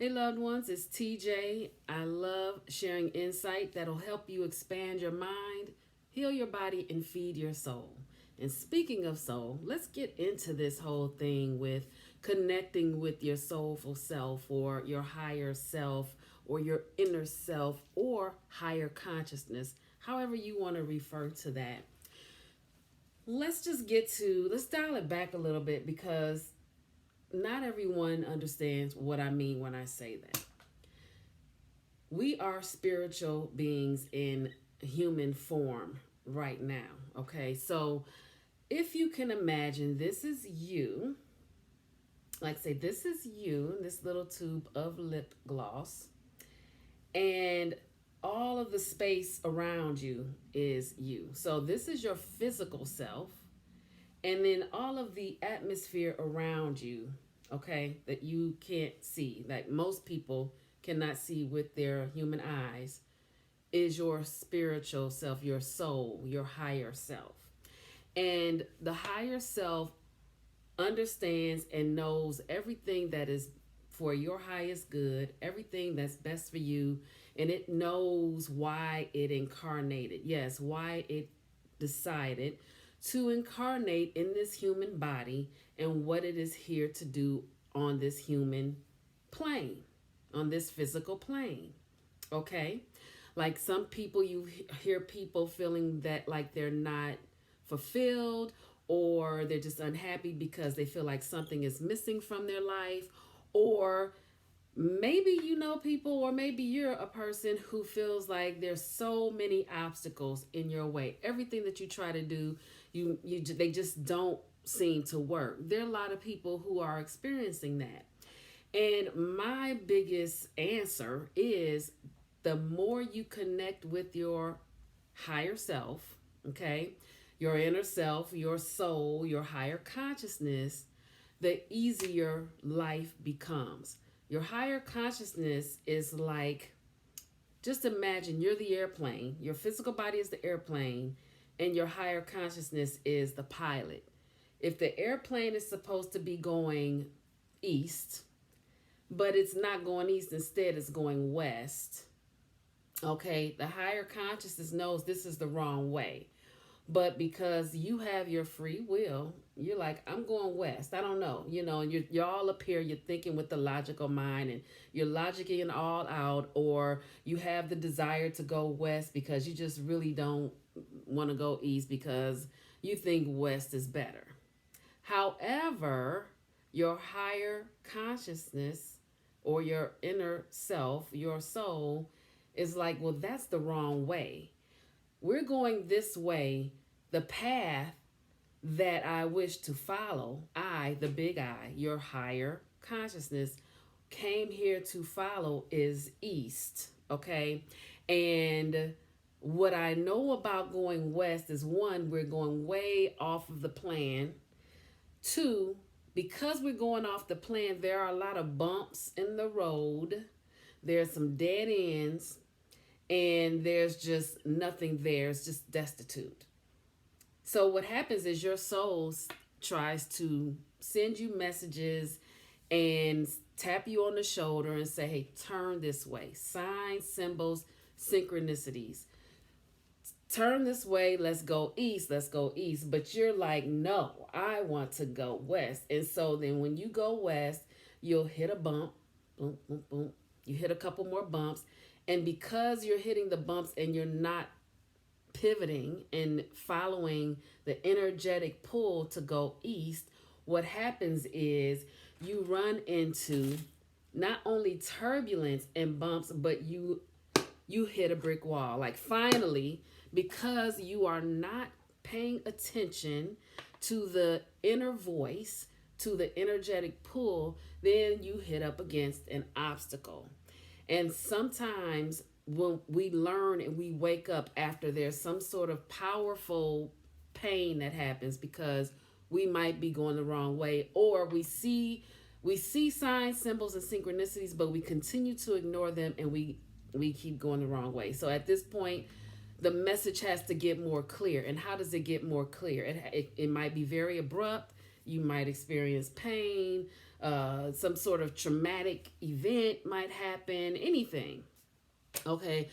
Hey, loved ones, it's TJ. I love sharing insight that'll help you expand your mind, heal your body, and feed your soul. And speaking of soul, let's get into this whole thing with connecting with your soulful self or your higher self or your inner self or higher consciousness, however you want to refer to that. Let's dial it back a little bit because not everyone understands what I mean when I say that. We are spiritual beings in human form right now. Okay, so if you can imagine, this is you, like say, this is you, this little tube of lip gloss, and all of the space around you is you. So this is your physical self, and then all of the atmosphere around you, okay, that you can't see, like most people cannot see with their human eyes, is your spiritual self, your soul, your higher self. And the higher self understands and knows everything that is for your highest good, everything that's best for you, and it knows why it incarnated. Yes, why it decided to incarnate in this human body and what it is here to do on this human plane, on this physical plane. Okay? Like some people, you hear people feeling that like they're not fulfilled or they're just unhappy because they feel like something is missing from their life, or maybe you know people, or maybe you're a person who feels like there's so many obstacles in your way. Everything that you try to do, they just don't seem to work. There are a lot of people who are experiencing that. And my biggest answer is the more you connect with your higher self, okay, your inner self, your soul, your higher consciousness, the easier life becomes. Your higher consciousness is like, just imagine you're the airplane, your physical body is the airplane, and your higher consciousness is the pilot. If the airplane is supposed to be going east, but it's not going east, instead it's going west, okay, the higher consciousness knows this is the wrong way. But because you have your free will, you're like, I'm going west. I don't know. And you're all up here, you're thinking with the logical mind and you're logicking all out, or you have the desire to go west because you just really don't want to go east because you think west is better. However, your higher consciousness or your inner self, your soul, is like, well, that's the wrong way. We're going this way. The path that I wish to follow, I, the big I, your higher consciousness, came here to follow is east. Okay. And what I know about going west is, one, we're going way off of the plan. Two, because we're going off the plan, there are a lot of bumps in the road. There's some dead ends, and there's just nothing there. It's just destitute. So what happens is your soul tries to send you messages and tap you on the shoulder and say, hey, turn this way. Signs, symbols, synchronicities. Turn this way, let's go east. But you're like, no, I want to go west. And so then when you go west, you'll hit a bump, boom, boom, boom. You hit a couple more bumps. And because you're hitting the bumps and you're not pivoting and following the energetic pull to go east, what happens is you run into not only turbulence and bumps, but you hit a brick wall. Like finally, because you are not paying attention to the inner voice, to the energetic pull, then you hit up against an obstacle. And sometimes when we learn and we wake up after there's some sort of powerful pain that happens because we might be going the wrong way, or we see signs, symbols, and synchronicities, but we continue to ignore them and we keep going the wrong way. So at this point, the message has to get more clear. And how does it get more clear? It might be very abrupt. You might experience pain. Some sort of traumatic event might happen. Anything. Okay.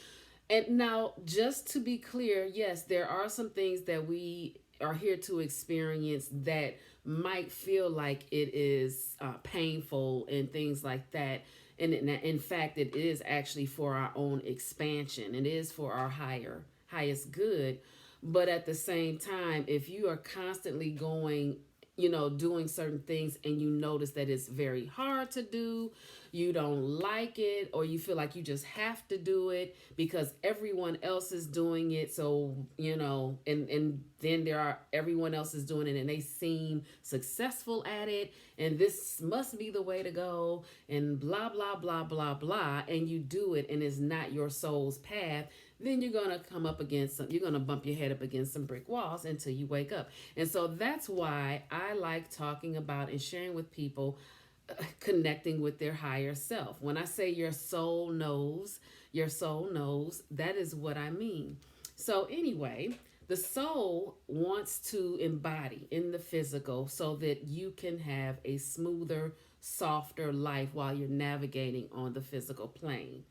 And now, just to be clear, yes, there are some things that we are here to experience that might feel like it is painful and things like that. And in fact, it is actually for our own expansion. It is for our highest good. But at the same time, if you are constantly going, doing certain things and you notice that it's very hard to do, you don't like it, or you feel like you just have to do it because everyone else is doing it. So, and then there are everyone else is doing it and they seem successful at it. And this must be the way to go and blah, blah, blah, blah, blah. And you do it and it's not your soul's path. Then you're going to come up against you're going to bump your head up against some brick walls until you wake up. And so that's why I like talking about and sharing with people connecting with their higher self. When I say your soul knows, that is what I mean. So anyway, the soul wants to embody in the physical so that you can have a smoother, softer life while you're navigating on the physical plane.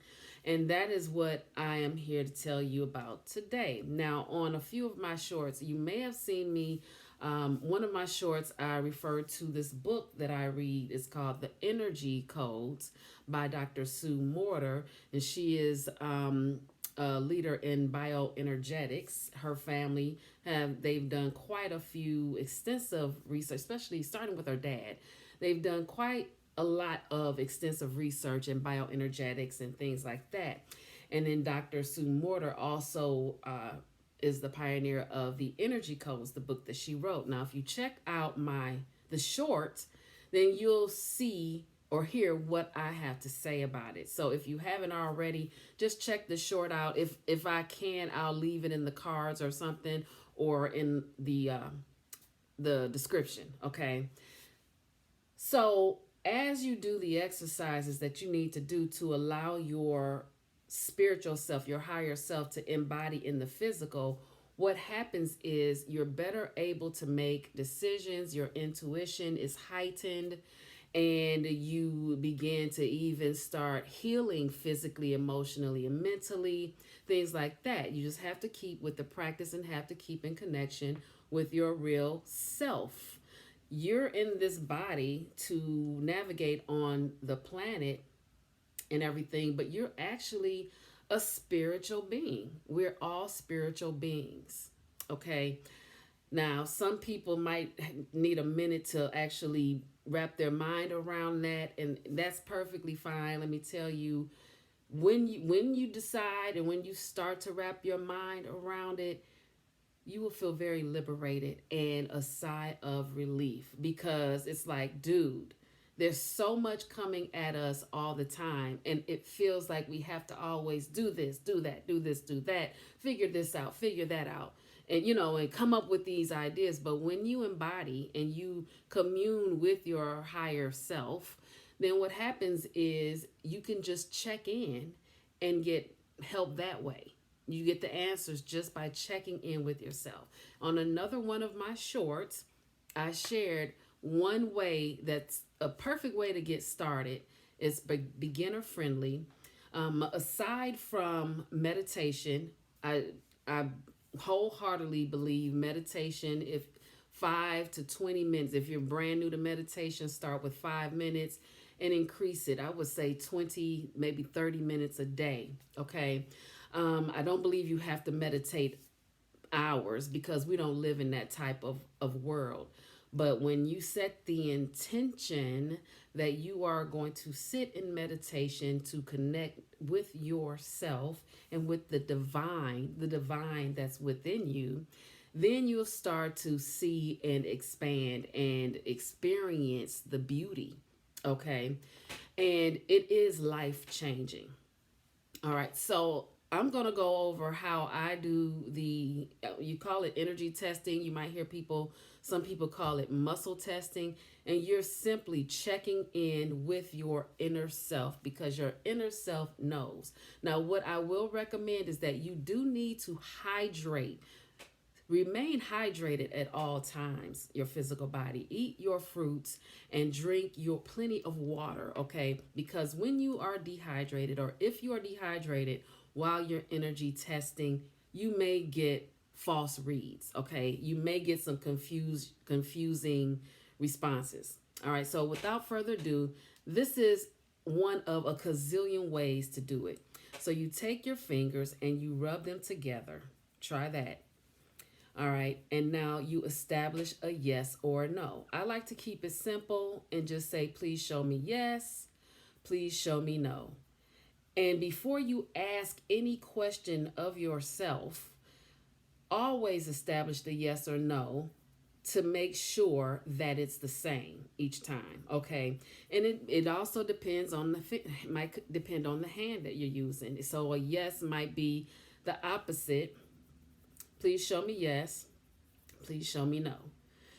And that is what I am here to tell you about today. Now, on a few of my shorts, you may have seen me. One of my shorts, I referred to this book that I read. It's called The Energy Codes by Dr. Sue Morter. And she is a leader in bioenergetics. Her family they've done quite a few extensive research, especially starting with her dad. They've done quite a lot of extensive research in bioenergetics and things like that. And then Dr. Sue Morter also is the pioneer of the Energy Codes, the book that she wrote. Now, if you check out the short, then you'll see or hear what I have to say about it. So if you haven't already, just check the short out. If I can, I'll leave it in the cards or something, or in the description. Okay. So as you do the exercises that you need to do to allow your spiritual self, your higher self, to embody in the physical, what happens is you're better able to make decisions. Your intuition is heightened, and you begin to even start healing physically, emotionally, and mentally, things like that. You just have to keep with the practice and have to keep in connection with your real self. You're in this body to navigate on the planet and everything, but you're actually a spiritual being. We're all spiritual beings. Okay. Now, some people might need a minute to actually wrap their mind around that, and that's perfectly fine. Let me tell you, when you decide and when you start to wrap your mind around it, you will feel very liberated and a sigh of relief, because it's like, dude, there's so much coming at us all the time, and it feels like we have to always do this, do that, do this, do that, figure this out, figure that out, and and come up with these ideas. But when you embody and you commune with your higher self, then what happens is you can just check in and get help that way. You get the answers just by checking in with yourself. On another one of my shorts, I shared one way that's a perfect way to get started. It's beginner friendly. Aside from meditation, I wholeheartedly believe meditation, if 5 to 20 minutes, if you're brand new to meditation, start with 5 minutes and increase it. I would say 20, maybe 30 minutes a day. Okay. I don't believe you have to meditate hours, because we don't live in that type of world. But when you set the intention that you are going to sit in meditation to connect with yourself and with the divine that's within you, then you'll start to see and expand and experience the beauty. Okay. And it is life changing. All right. So I'm going to go over how I do you call it energy testing. You might hear some people call it muscle testing. And you're simply checking in with your inner self, because your inner self knows. Now, what I will recommend is that you do need to hydrate Remain hydrated at all times, your physical body. Eat your fruits and drink your plenty of water, okay? Because when you are dehydrated, or if you are dehydrated while you're energy testing, you may get false reads, okay? You may get some confusing responses. All right, so without further ado, this is one of a gazillion ways to do it. So you take your fingers and you rub them together. Try that. All right, and now you establish a yes or a no. I like to keep it simple and just say, please show me yes, please show me no. And before you ask any question of yourself, always establish the yes or no to make sure that it's the same each time, okay? And it also depends on might depend on the hand that you're using. So a yes might be the opposite. Please show me yes, please show me no.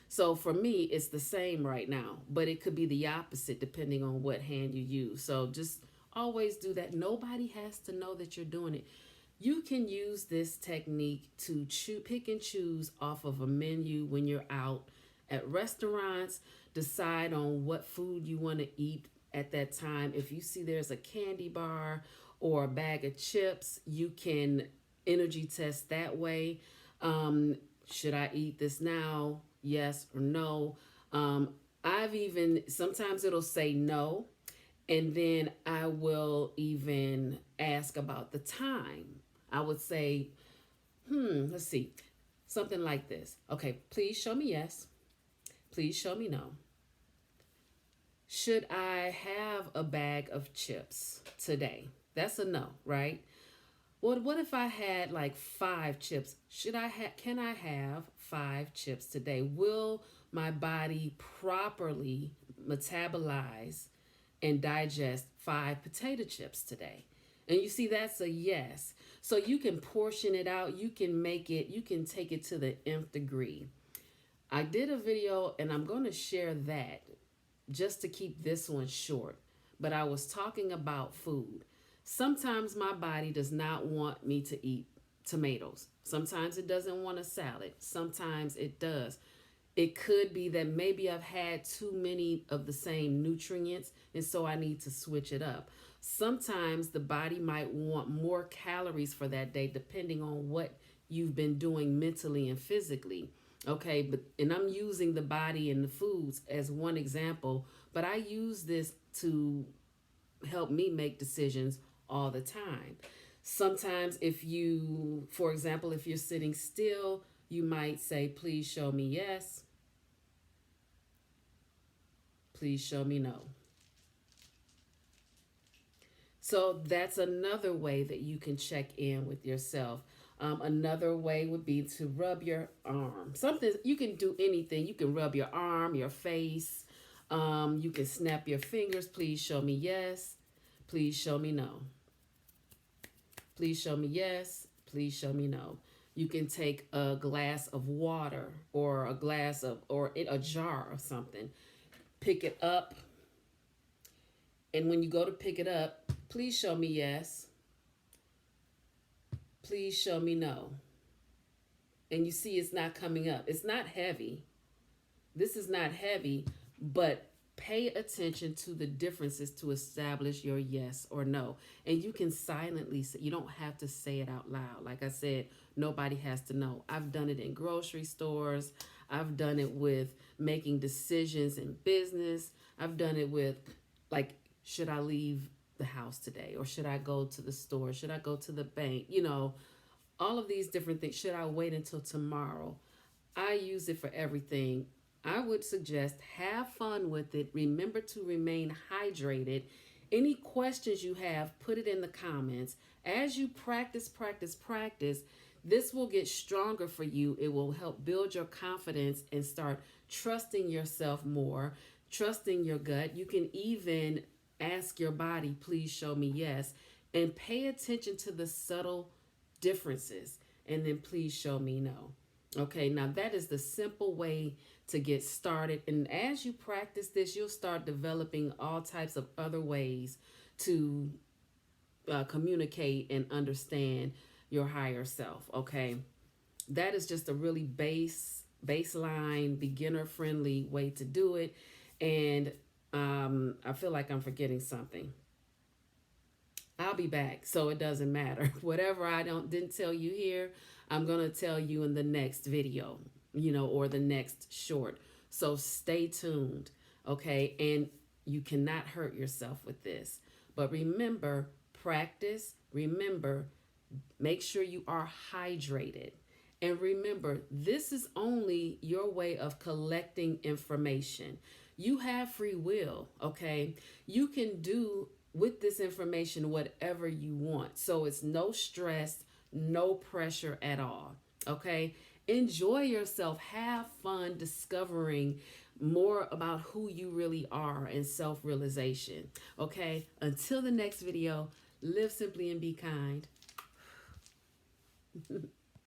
So for me, it's the same right now, but it could be the opposite depending on what hand you use. So just always do that. Nobody has to know that you're doing it. You can use this technique to pick and choose off of a menu when you're out at restaurants. Decide on what food you want to eat at that time. If you see there's a candy bar or a bag of chips, you can energy test that way. Should I eat this now? Yes or no. I've even, sometimes it'll say no. And then I will even ask about the time. I would say, let's see, something like this. Okay, please show me yes. Please show me no. Should I have a bag of chips today? That's a no, right? What if I had like 5 chips? Can I have 5 chips today? Will my body properly metabolize and digest 5 potato chips today? And you see, that's a yes. So you can portion it out. You can take it to the nth degree. I did a video and I'm going to share that just to keep this one short. But I was talking about food. Sometimes my body does not want me to eat tomatoes. Sometimes it doesn't want a salad. Sometimes it does. It could be that maybe I've had too many of the same nutrients, and so I need to switch it up. Sometimes the body might want more calories for that day, depending on what you've been doing mentally and physically. Okay, and I'm using the body and the foods as one example, but I use this to help me make decisions all the time. Sometimes for example, if you're sitting still, you might say, please show me yes. Please show me no. So that's another way that you can check in with yourself. Another way would be to rub your arm. You can do anything. You can rub your arm, your face. You can snap your fingers. Please show me yes. Please show me no. Please show me yes. Please show me no. You can take a glass of water or a jar of something. Pick it up. And when you go to pick it up, please show me yes. Please show me no. And you see it's not coming up. It's not heavy. This is not heavy, but pay attention to the differences to establish your yes or no. And you can silently say, you don't have to say it out loud. Like I said, nobody has to know. I've done it in grocery stores. I've done it with making decisions in business. I've done it with, like, should I leave the house today? Or should I go to the store? Should I go to the bank? All of these different things. Should I wait until tomorrow? I use it for everything. I would suggest have fun with it. Remember to remain hydrated. Any questions you have, put it in the comments. As you practice, this will get stronger for you. It will help build your confidence and start trusting yourself more, trusting your gut. You can even ask your body, please show me yes, and pay attention to the subtle differences, and then please show me no. Okay, now that is the simple way to get started. And as you practice this, you'll start developing all types of other ways to communicate and understand your higher self. Okay, that is just a really baseline, beginner friendly way to do it. And I feel like I'm forgetting something. I'll be back, so it doesn't matter. Whatever I didn't tell you here, I'm gonna tell you in the next video, or the next short. So stay tuned, okay? And you cannot hurt yourself with this. But remember, practice. Remember, make sure you are hydrated. And remember, this is only your way of collecting information. You have free will, okay? You can do with this information whatever you want. So it's no stress, no pressure at all, okay? Enjoy yourself. Have fun discovering more about who you really are and self-realization, okay? Until the next video, live simply and be kind.